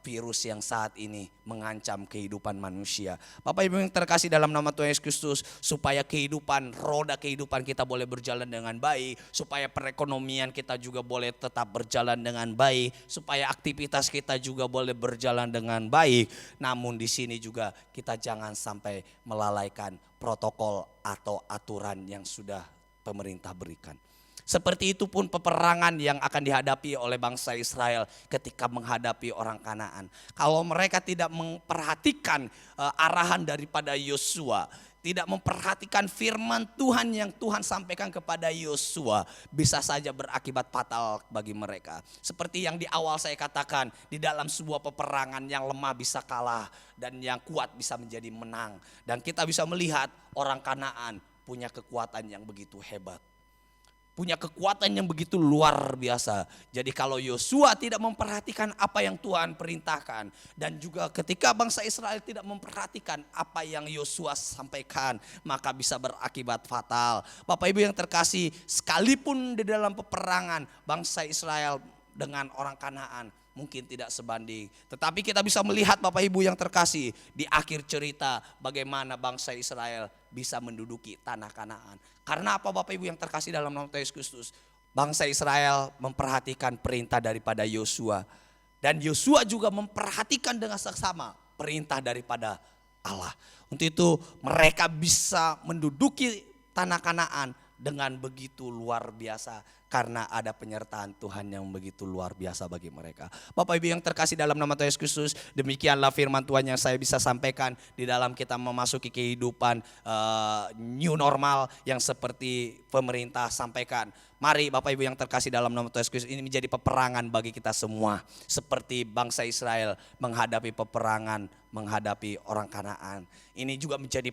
virus yang saat ini mengancam kehidupan manusia. Bapak Ibu yang terkasih dalam nama Tuhan Yesus Kristus, supaya roda kehidupan kita boleh berjalan dengan baik, supaya perekonomian kita juga boleh tetap berjalan dengan baik, supaya aktivitas kita juga boleh berjalan dengan baik. Namun di sini juga kita jangan sampai melalaikan protokol atau aturan yang sudah pemerintah berikan. Seperti itu pun peperangan yang akan dihadapi oleh bangsa Israel ketika menghadapi orang Kanaan. Kalau mereka tidak memperhatikan arahan daripada Yosua, tidak memperhatikan firman Tuhan yang Tuhan sampaikan kepada Yosua, bisa saja berakibat fatal bagi mereka. Seperti yang di awal saya katakan, di dalam sebuah peperangan yang lemah bisa kalah dan yang kuat bisa menjadi menang. Dan kita bisa melihat orang Kanaan punya kekuatan yang begitu hebat. Punya kekuatan yang begitu luar biasa. Jadi kalau Yosua tidak memperhatikan apa yang Tuhan perintahkan, dan juga ketika bangsa Israel tidak memperhatikan apa yang Yosua sampaikan, maka bisa berakibat fatal. Bapak Ibu yang terkasih, sekalipun di dalam peperangan bangsa Israel dengan orang Kanaan mungkin tidak sebanding. Tetapi kita bisa melihat Bapak Ibu yang terkasih, di akhir cerita bagaimana bangsa Israel bisa menduduki tanah Kanaan. Karena apa Bapak Ibu yang terkasih dalam nama Tuhan Yesus Kristus? Bangsa Israel memperhatikan perintah daripada Yosua. Dan Yosua juga memperhatikan dengan seksama perintah daripada Allah. Untuk itu mereka bisa menduduki tanah Kanaan dengan begitu luar biasa karena ada penyertaan Tuhan yang begitu luar biasa bagi mereka. Bapak Ibu yang terkasih dalam nama Tuhan Yesus Kristus, demikianlah firman Tuhan yang saya bisa sampaikan di dalam kita memasuki kehidupan new normal yang seperti pemerintah sampaikan. Mari Bapak Ibu yang terkasih dalam nama Tuhan Yesus Kristus, ini menjadi peperangan bagi kita semua. Seperti bangsa Israel menghadapi peperangan, menghadapi orang Kanaan. Ini juga menjadi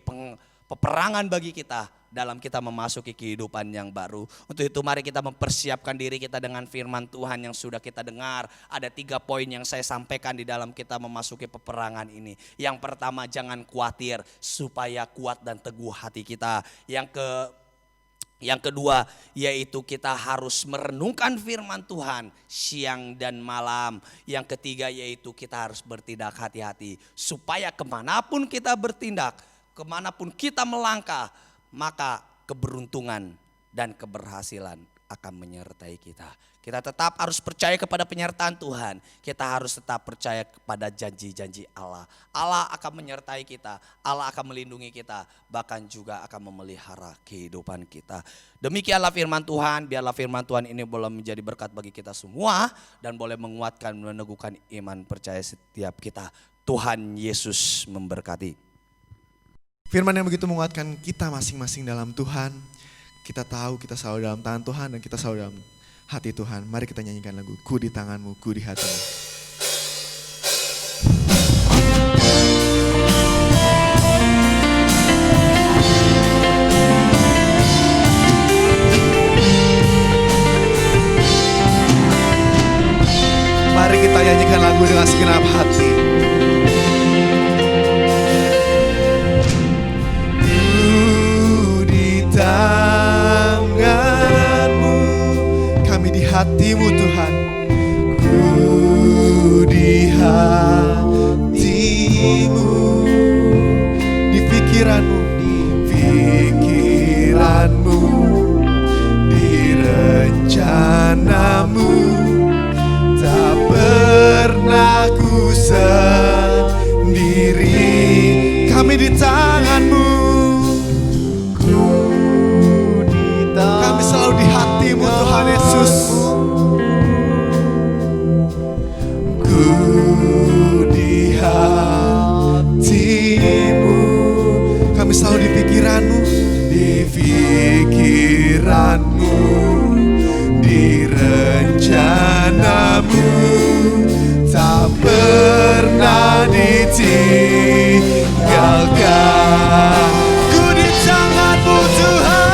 peperangan bagi kita dalam kita memasuki kehidupan yang baru. Untuk itu mari kita mempersiapkan diri kita dengan firman Tuhan yang sudah kita dengar. Ada 3 poin yang saya sampaikan di dalam kita memasuki peperangan ini. Yang pertama, jangan khawatir supaya kuat dan teguh hati kita. Yang kedua, yaitu kita harus merenungkan firman Tuhan siang dan malam. Yang ketiga, yaitu kita harus bertindak hati-hati supaya kemanapun kita bertindak, kemanapun kita melangkah, maka keberuntungan dan keberhasilan akan menyertai kita. Kita tetap harus percaya kepada penyertaan Tuhan. Kita harus tetap percaya kepada janji-janji Allah. Allah akan menyertai kita, Allah akan melindungi kita, bahkan juga akan memelihara kehidupan kita. Demikianlah firman Tuhan, biarlah firman Tuhan ini boleh menjadi berkat bagi kita semua dan boleh menguatkan, meneguhkan iman percaya setiap kita. Tuhan Yesus memberkati. Firman yang begitu menguatkan kita masing-masing dalam Tuhan. Kita tahu kita selalu dalam tangan Tuhan dan kita selalu dalam hati Tuhan. Mari kita nyanyikan lagu Ku di tanganmu, ku di hatimu. Mari kita nyanyikan lagu dengan segenap hati. Tanganmu, kami di hatimu Tuhan. Ku di hatimu, di pikiranmu, di rencanamu. Tak pernah ku sendiri, kami di tanganmu. Kami selalu di hatimu Tuhan Yesus. Ku di hatimu, kami selalu di pikiranmu, di rencanamu. Tak pernah ditinggalkan. Ku di tanganmu Tuhan.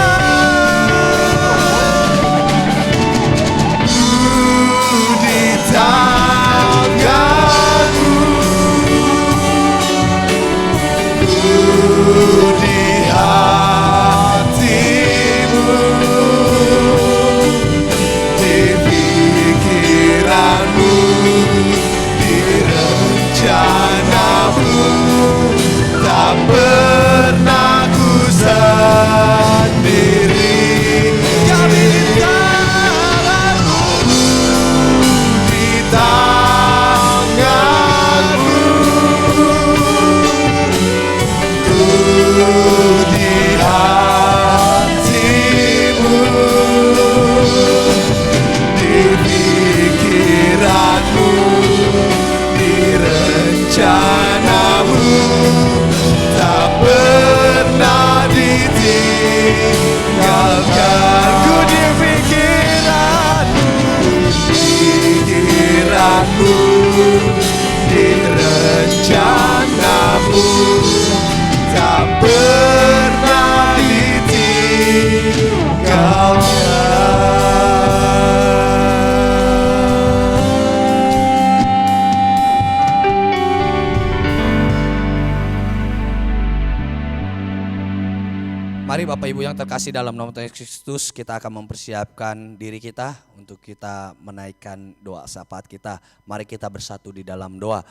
Mari Bapak Ibu yang terkasih dalam nama Tuhan Yesus Kristus, kita akan mempersiapkan diri kita untuk kita menaikkan doa syafaat kita. Mari kita bersatu di dalam doa.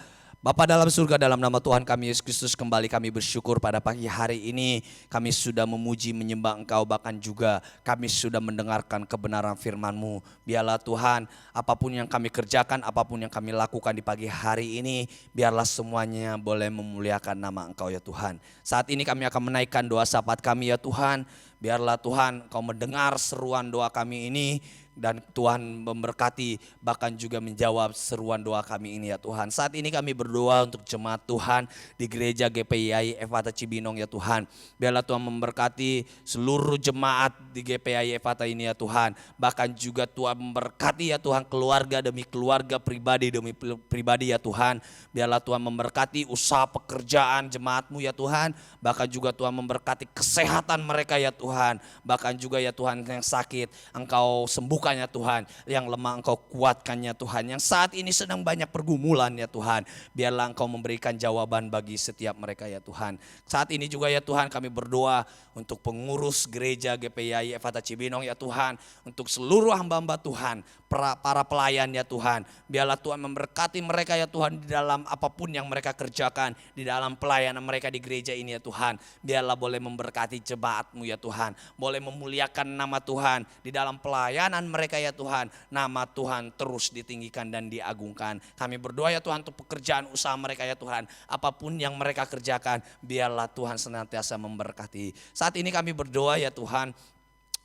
Bapa dalam surga, dalam nama Tuhan kami Yesus Kristus, kembali kami bersyukur pada pagi hari ini kami sudah memuji menyembah Engkau, bahkan juga kami sudah mendengarkan kebenaran firman-Mu. Biarlah Tuhan, apapun yang kami kerjakan, apapun yang kami lakukan di pagi hari ini, biarlah semuanya boleh memuliakan nama Engkau ya Tuhan. Saat ini kami akan menaikkan doa syafaat kami ya Tuhan. Biarlah Tuhan Engkau mendengar seruan doa kami ini, dan Tuhan memberkati bahkan juga menjawab seruan doa kami ini ya Tuhan. Saat ini kami berdoa untuk jemaat Tuhan di gereja GPI Efata Cibinong ya Tuhan. Biarlah Tuhan memberkati seluruh jemaat di GPI Efata ini ya Tuhan. Bahkan juga Tuhan memberkati ya Tuhan keluarga demi keluarga, pribadi demi pribadi ya Tuhan. Biarlah Tuhan memberkati usaha pekerjaan jemaat-Mu ya Tuhan. Bahkan juga Tuhan memberkati kesehatan mereka ya Tuhan. Bahkan juga ya Tuhan yang sakit Engkau sembuhkan ya Tuhan, yang lemah Engkau kuatkan ya Tuhan, yang saat ini sedang banyak pergumulan ya Tuhan, biarlah Engkau memberikan jawaban bagi setiap mereka ya Tuhan. Saat ini juga ya Tuhan kami berdoa untuk pengurus gereja GPI Efata Cibinong ya Tuhan, untuk seluruh hamba-hamba Tuhan, para pelayan ya Tuhan, biarlah Tuhan memberkati mereka ya Tuhan di dalam apapun yang mereka kerjakan, di dalam pelayanan mereka di gereja ini ya Tuhan. Biarlah boleh memberkati jemaat-Mu ya Tuhan, boleh memuliakan nama Tuhan di dalam pelayanan mereka ya Tuhan. Nama Tuhan terus ditinggikan dan diagungkan. Kami berdoa ya Tuhan untuk pekerjaan usaha mereka ya Tuhan, apapun yang mereka kerjakan, biarlah Tuhan senantiasa memberkati. Saat ini kami berdoa ya Tuhan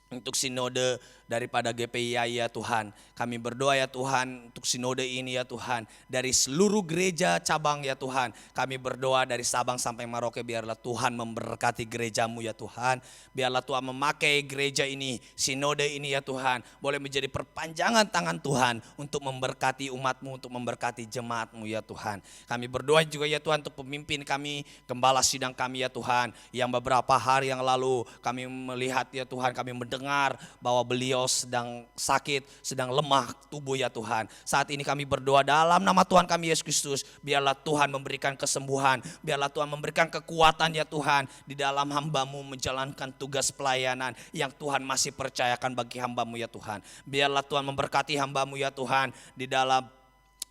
untuk sinode daripada GPI ya Tuhan. Kami berdoa ya Tuhan untuk sinode ini ya Tuhan, dari seluruh gereja cabang ya Tuhan. Kami berdoa dari Sabang sampai Merauke, biarlah Tuhan memberkati gereja-Mu ya Tuhan. Biarlah Tuhan memakai gereja ini, sinode ini ya Tuhan, boleh menjadi perpanjangan tangan Tuhan untuk memberkati umat-Mu, untuk memberkati jemaat-Mu ya Tuhan. Kami berdoa juga ya Tuhan untuk pemimpin kami, gembala sidang kami ya Tuhan, yang beberapa hari yang lalu kami melihat ya Tuhan, kami mendengar bahwa beliau sedang sakit, sedang lemah tubuh ya Tuhan. Saat ini kami berdoa dalam nama Tuhan kami Yesus Kristus, biarlah Tuhan memberikan kesembuhan, biarlah Tuhan memberikan kekuatan ya Tuhan di dalam hamba-Mu menjalankan tugas pelayanan yang Tuhan masih percayakan bagi hamba-Mu ya Tuhan. Biarlah Tuhan memberkati hamba-Mu ya Tuhan di dalam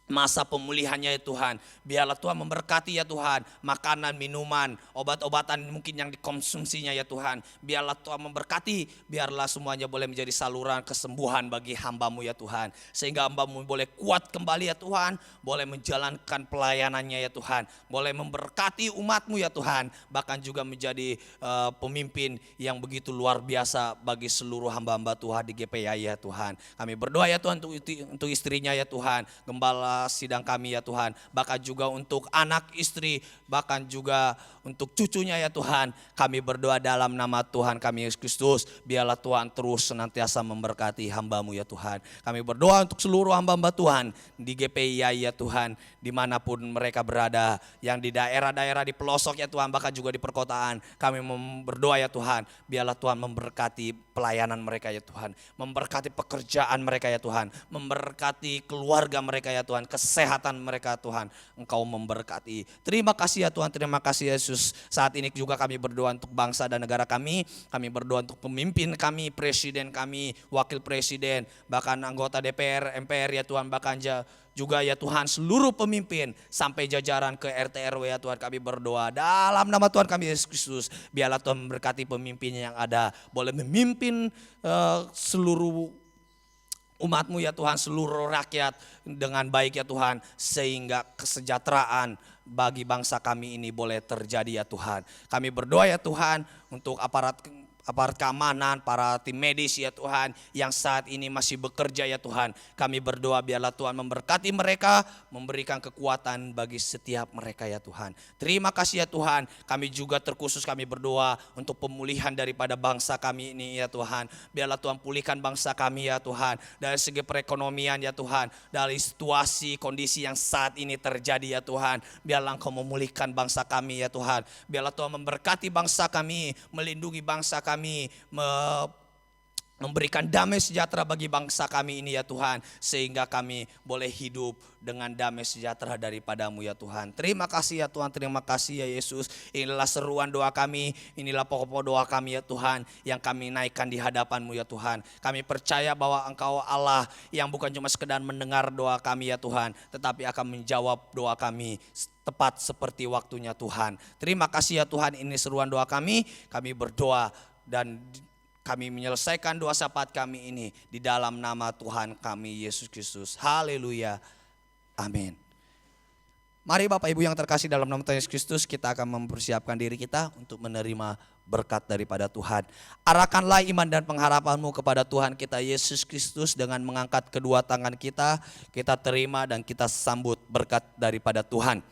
masa pemulihannya ya Tuhan. Biarlah Tuhan memberkati ya Tuhan makanan, minuman, obat-obatan mungkin yang dikonsumsinya ya Tuhan. Biarlah Tuhan memberkati, biarlah semuanya boleh menjadi saluran kesembuhan bagi hamba-Mu ya Tuhan. Sehingga hamba-Mu boleh kuat kembali ya Tuhan, boleh menjalankan pelayanannya ya Tuhan, boleh memberkati umat-Mu ya Tuhan, bahkan juga menjadi pemimpin yang begitu luar biasa bagi seluruh hamba-hamba Tuhan di GPI ya Tuhan. Kami berdoa ya Tuhan untuk istrinya ya Tuhan, gembala sidang kami ya Tuhan, bahkan juga untuk anak istri, bahkan juga untuk cucunya ya Tuhan. Kami berdoa dalam nama Tuhan kami Yesus Kristus, biarlah Tuhan terus senantiasa memberkati hamba-Mu ya Tuhan. Kami berdoa untuk seluruh hamba-hamba Tuhan di GPI ya Tuhan, dimanapun mereka berada, yang di daerah-daerah di pelosok ya Tuhan, bahkan juga di perkotaan. Kami berdoa ya Tuhan, biarlah Tuhan memberkati pelayanan mereka ya Tuhan, memberkati pekerjaan mereka ya Tuhan, memberkati keluarga mereka ya Tuhan, kesehatan mereka Tuhan, Engkau memberkati. Terima kasih ya Tuhan, terima kasih Yesus. Saat ini juga kami berdoa untuk bangsa dan negara kami berdoa untuk pemimpin kami, presiden kami, wakil presiden, bahkan anggota DPR, MPR ya Tuhan, bahkan juga ya Tuhan seluruh pemimpin sampai jajaran ke RT RW ya Tuhan, kami berdoa dalam nama Tuhan kami Yesus Kristus. Biarlah Tuhan memberkati pemimpin yang ada, boleh memimpin seluruh umat-Mu ya Tuhan, seluruh rakyat dengan baik ya Tuhan, sehingga kesejahteraan bagi bangsa kami ini boleh terjadi ya Tuhan. Kami berdoa ya Tuhan untuk aparat keamanan, para tim medis ya Tuhan, yang saat ini masih bekerja ya Tuhan. Kami berdoa biarlah Tuhan memberkati mereka, memberikan kekuatan bagi setiap mereka ya Tuhan. Terima kasih ya Tuhan. Kami juga terkhusus kami berdoa untuk pemulihan daripada bangsa kami ini ya Tuhan. Biarlah Tuhan pulihkan bangsa kami ya Tuhan, dari segi perekonomian ya Tuhan, dari situasi kondisi yang saat ini terjadi ya Tuhan. Biarlah Engkau memulihkan bangsa kami ya Tuhan. Biarlah Tuhan memberkati bangsa kami, melindungi bangsa kami, memberikan damai sejahtera bagi bangsa kami ini ya Tuhan. Sehingga kami boleh hidup dengan damai sejahtera daripada-Mu ya Tuhan. Terima kasih ya Tuhan, terima kasih ya Yesus. Inilah seruan doa kami, inilah pokok doa kami ya Tuhan, yang kami naikkan di hadapan-Mu ya Tuhan. Kami percaya bahwa Engkau Allah yang bukan cuma sekedar mendengar doa kami ya Tuhan, tetapi akan menjawab doa kami tepat seperti waktunya Tuhan. Terima kasih ya Tuhan, ini seruan doa kami berdoa dan kami menyelesaikan doa syafaat kami ini di dalam nama Tuhan kami Yesus Kristus. Haleluya. Amin. Mari Bapak Ibu yang terkasih dalam nama Tuhan Yesus Kristus, kita akan mempersiapkan diri kita untuk menerima berkat daripada Tuhan. Arahkanlah iman dan pengharapanmu kepada Tuhan kita Yesus Kristus dengan mengangkat kedua tangan kita terima dan kita sambut berkat daripada Tuhan.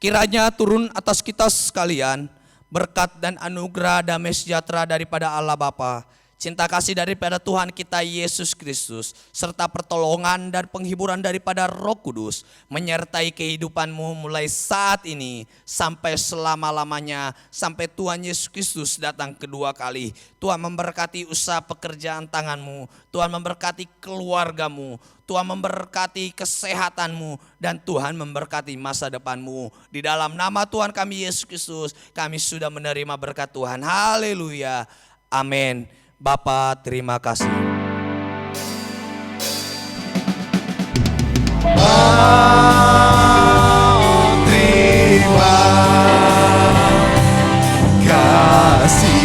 Kiranya turun atas kita sekalian berkat dan anugerah damai sejahtera daripada Allah Bapa, cinta kasih daripada Tuhan kita Yesus Kristus, serta pertolongan dan penghiburan daripada Roh Kudus menyertai kehidupanmu mulai saat ini sampai selama-lamanya, sampai Tuhan Yesus Kristus datang kedua kali. Tuhan memberkati usaha pekerjaan tanganmu, Tuhan memberkati keluargamu, Tuhan memberkati kesehatanmu, dan Tuhan memberkati masa depanmu. Di dalam nama Tuhan kami Yesus Kristus, kami sudah menerima berkat Tuhan. Haleluya. Amin. Bapa, terima kasih. Terima kasih.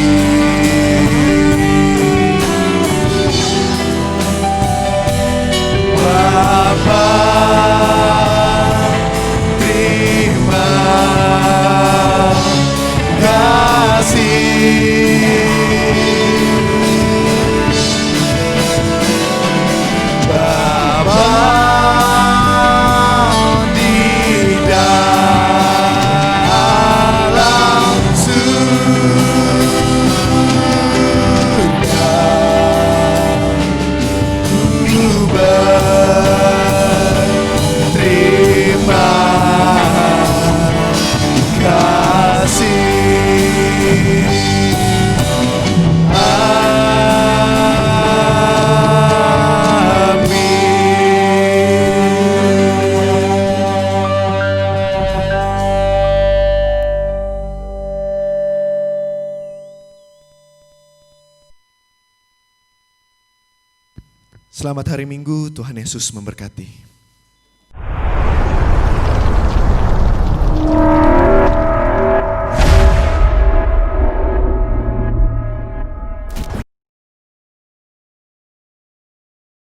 Bapa, terima kasih. Bapa di dalam surga, ku berterima kasih. Selamat hari Minggu, Tuhan Yesus memberkati.